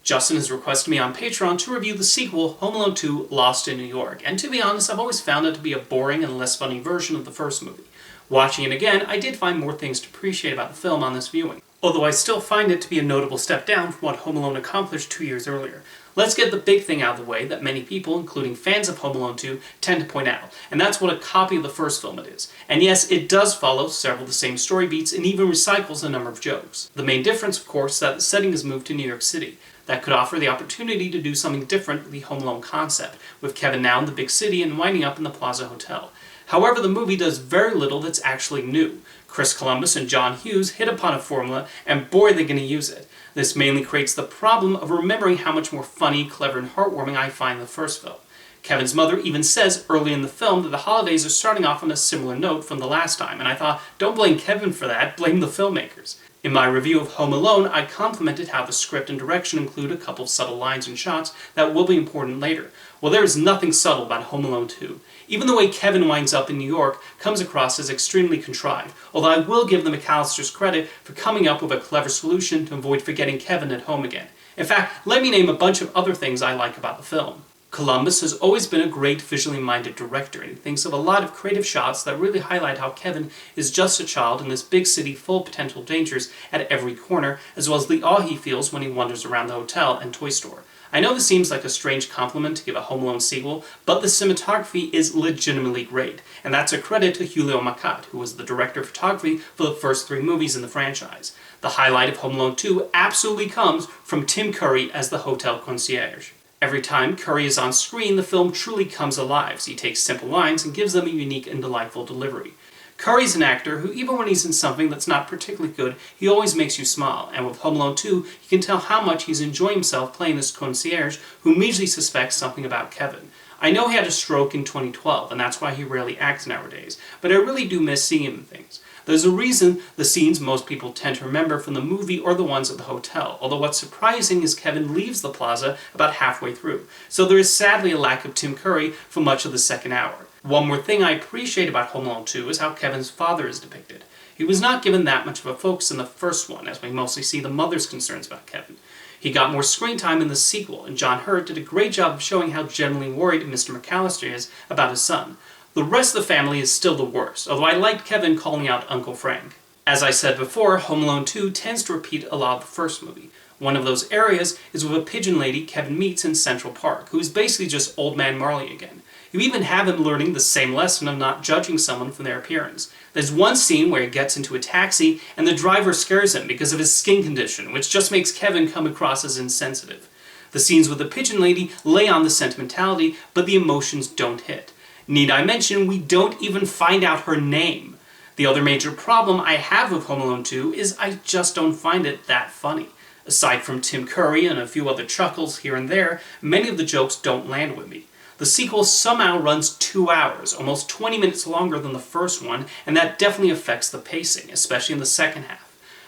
Justin has requested me on Patreon to review the sequel, Home Alone 2 Lost in New York, and to be honest, I've always found it to be a boring and less funny version of the first movie. Watching it again, I did find more things to appreciate about the film on this viewing, although I still find it to be a notable step down from what Home Alone accomplished 2 years earlier. Let's get the big thing out of the way that many people, including fans of Home Alone 2, tend to point out, and that's what a copy of the first film it is. And yes, it does follow several of the same story beats and even recycles a number of jokes. The main difference, of course, is that the setting is moved to New York City. That could offer the opportunity to do something different with the Home Alone concept, with Kevin now in the big city and winding up in the Plaza Hotel. However, the movie does very little that's actually new. Chris Columbus and John Hughes hit upon a formula, and boy, they're going to use it. This mainly creates the problem of remembering how much more funny, clever, and heartwarming I find the first film. Kevin's mother even says early in the film that the holidays are starting off on a similar note from the last time, and I thought, don't blame Kevin for that, blame the filmmakers. In my review of Home Alone, I complimented how the script and direction include a couple of subtle lines and shots that will be important later. Well, there is nothing subtle about Home Alone 2. Even the way Kevin winds up in New York comes across as extremely contrived, although I will give the McCallisters credit for coming up with a clever solution to avoid forgetting Kevin at home again. In fact, let me name a bunch of other things I like about the film. Columbus has always been a great visually minded director, and he thinks of a lot of creative shots that really highlight how Kevin is just a child in this big city full of potential dangers at every corner, as well as the awe he feels when he wanders around the hotel and toy store. I know this seems like a strange compliment to give a Home Alone sequel, but the cinematography is legitimately great, and that's a credit to Julio Macat, who was the director of photography for the first 3 movies in the franchise. The highlight of Home Alone 2 absolutely comes from Tim Curry as the hotel concierge. Every time Curry is on screen, the film truly comes alive, so he takes simple lines and gives them a unique and delightful delivery. Curry's an actor who, even when he's in something that's not particularly good, he always makes you smile, and with Home Alone 2, you can tell how much he's enjoying himself playing this concierge who immediately suspects something about Kevin. I know he had a stroke in 2012, and that's why he rarely acts nowadays, but I really do miss seeing him in things. There's a reason the scenes most people tend to remember from the movie are the ones at the hotel, although what's surprising is Kevin leaves the plaza about halfway through, so there is sadly a lack of Tim Curry for much of the second hour. One more thing I appreciate about Home Alone 2 is how Kevin's father is depicted. He was not given that much of a focus in the first one, as we mostly see the mother's concerns about Kevin. He got more screen time in the sequel, and John Hurt did a great job of showing how genuinely worried Mr. McCallister is about his son. The rest of the family is still the worst, although I liked Kevin calling out Uncle Frank. As I said before, Home Alone 2 tends to repeat a lot of the first movie. One of those areas is with a pigeon lady Kevin meets in Central Park, who is basically just Old Man Marley again. You even have him learning the same lesson of not judging someone from their appearance. There's one scene where he gets into a taxi and the driver scares him because of his skin condition, which just makes Kevin come across as insensitive. The scenes with the pigeon lady lay on the sentimentality, but the emotions don't hit. Need I mention, we don't even find out her name. The other major problem I have with Home Alone 2 is I just don't find it that funny. Aside from Tim Curry and a few other chuckles here and there, many of the jokes don't land with me. The sequel somehow runs 2 hours, almost 20 minutes longer than the first one, and that definitely affects the pacing, especially in the second half.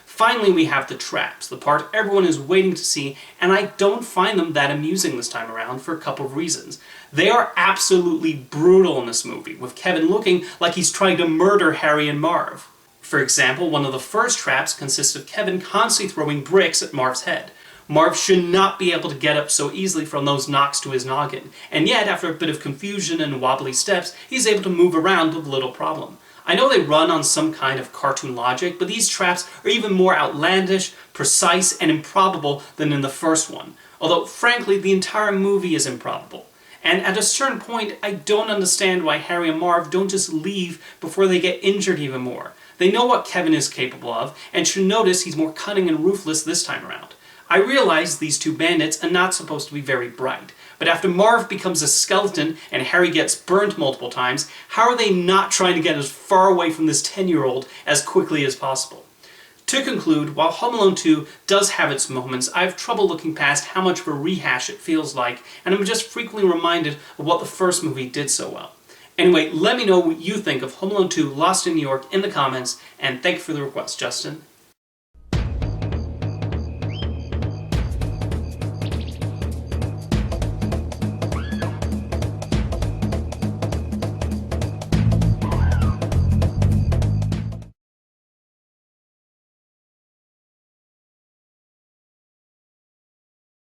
Finally, we have the traps, the part everyone is waiting to see, and I don't find them that amusing this time around for a couple of reasons. They are absolutely brutal in this movie, with Kevin looking like he's trying to murder Harry and Marv. For example, one of the first traps consists of Kevin constantly throwing bricks at Marv's head. Marv should not be able to get up so easily from those knocks to his noggin, and yet, after a bit of confusion and wobbly steps, he's able to move around with little problem. I know they run on some kind of cartoon logic, but these traps are even more outlandish, precise, and improbable than in the first one. Although, frankly, the entire movie is improbable. And at a certain point, I don't understand why Harry and Marv don't just leave before they get injured even more. They know what Kevin is capable of, and should notice he's more cunning and ruthless this time around. I realize these 2 bandits are not supposed to be very bright, but after Marv becomes a skeleton and Harry gets burnt multiple times, how are they not trying to get as far away from this 10-year-old as quickly as possible? To conclude, while Home Alone 2 does have its moments, I have trouble looking past how much of a rehash it feels like, and I'm just frequently reminded of what the first movie did so well. Anyway, let me know what you think of Home Alone 2 Lost in New York in the comments, and thank you for the request, Justin.